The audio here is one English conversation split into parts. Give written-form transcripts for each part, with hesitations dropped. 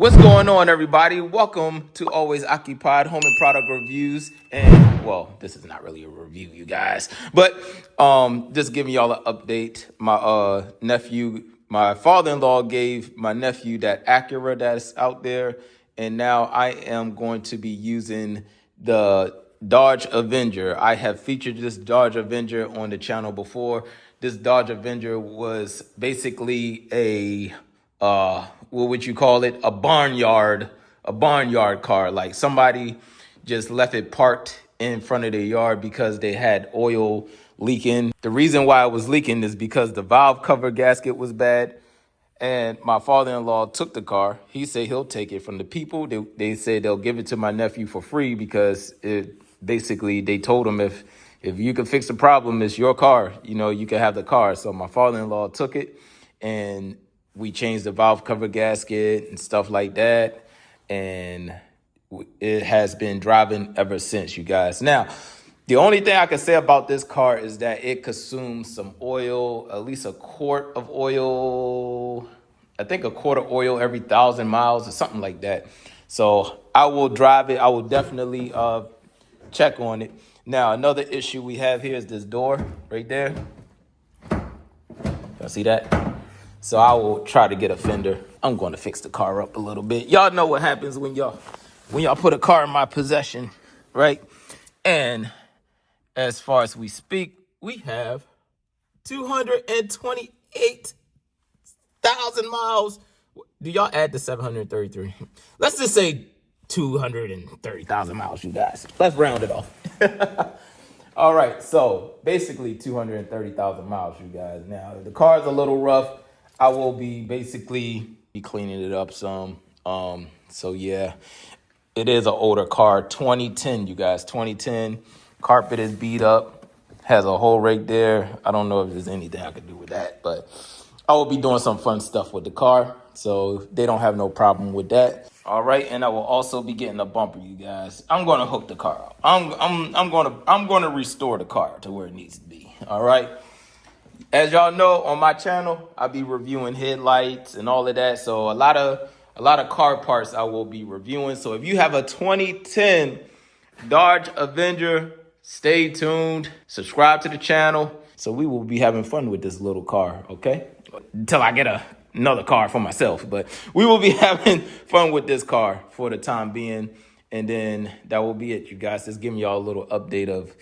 What's going on, everybody? Welcome to Always Occupied Home and Product Reviews. And well, this is not really a review, you guys, but just giving y'all an update. My father-in-law gave my nephew that Acura that's out there, and now I am going to be using the Dodge Avenger. I have featured this Dodge Avenger on the channel before. This Dodge Avenger was basically what would you call it? A barnyard car. Like somebody just left it parked in front of their yard because they had oil leaking. The reason why it was leaking is because the valve cover gasket was bad. And my father-in-law took the car. He said he'll take it from the people. They said they'll give it to my nephew for free because they told him if you can fix the problem, it's your car. You know, you can have the car. So my father-in-law took it, and we changed the valve cover gasket and stuff like that. And it has been driving ever since, you guys. Now, the only thing I can say about this car is that it consumes some oil, at least a quart of oil. I think a quart of oil every 1,000 miles or something like that. So I will drive it. I will definitely check on it. Now, another issue we have here is this door right there. Y'all see that? So I will try to get a fender. I'm going to fix the car up a little bit. Y'all know what happens when y'all put a car in my possession, right? And as far as we speak, we have 228,000 miles. Do y'all add the 733? Let's just say 230,000 miles, you guys. Let's round it off. All right, so basically 230,000 miles, you guys. Now, the car's a little rough. I will be cleaning it up some. So yeah, it is an older car, 2010, you guys, 2010. Carpet is beat up, has a hole right there. I don't know if there's anything I could do with that, but I will be doing some fun stuff with the car, so they don't have no problem with that. All right, and I will also be getting a bumper, you guys. I'm gonna hook the car up. I'm gonna restore the car to where it needs to be. All right. As y'all know, on my channel, I'll be reviewing headlights and all of that. So a lot of car parts I will be reviewing. So if you have a 2010 Dodge Avenger, stay tuned. Subscribe to the channel. So we will be having fun with this little car, okay? Until I get another car for myself. But we will be having fun with this car for the time being. And then that will be it, you guys. Just giving y'all a little update of,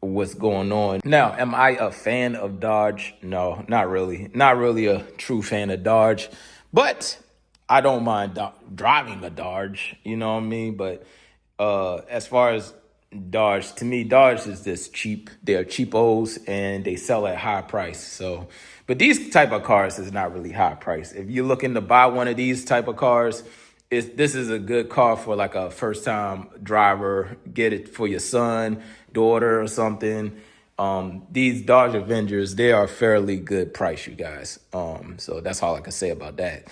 what's going on. Now, am I a fan of Dodge? No, not really. Not really a true fan of Dodge. But I don't mind driving a Dodge, you know what I mean? But as far as Dodge, to me, Dodge is just cheap. They're cheapos and they sell at high price. So, but these type of cars is not really high price. If you're looking to buy one of these type of cars, this is a good car for like a first time driver. Get it for your son, daughter, or something. These Dodge Avengers, they are fairly good price, you guys. So that's all I can say about that.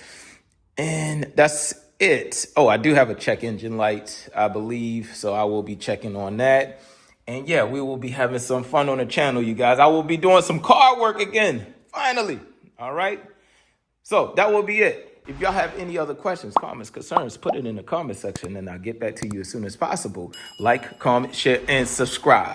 And that's it. Oh, I do have a check engine light, I believe. So I will be checking on that. And yeah, we will be having some fun on the channel, you guys. I will be doing some car work again, finally. All right. So that will be it. If y'all have any other questions, comments, concerns, put it in the comment section and I'll get back to you as soon as possible. Like, comment, share, and subscribe.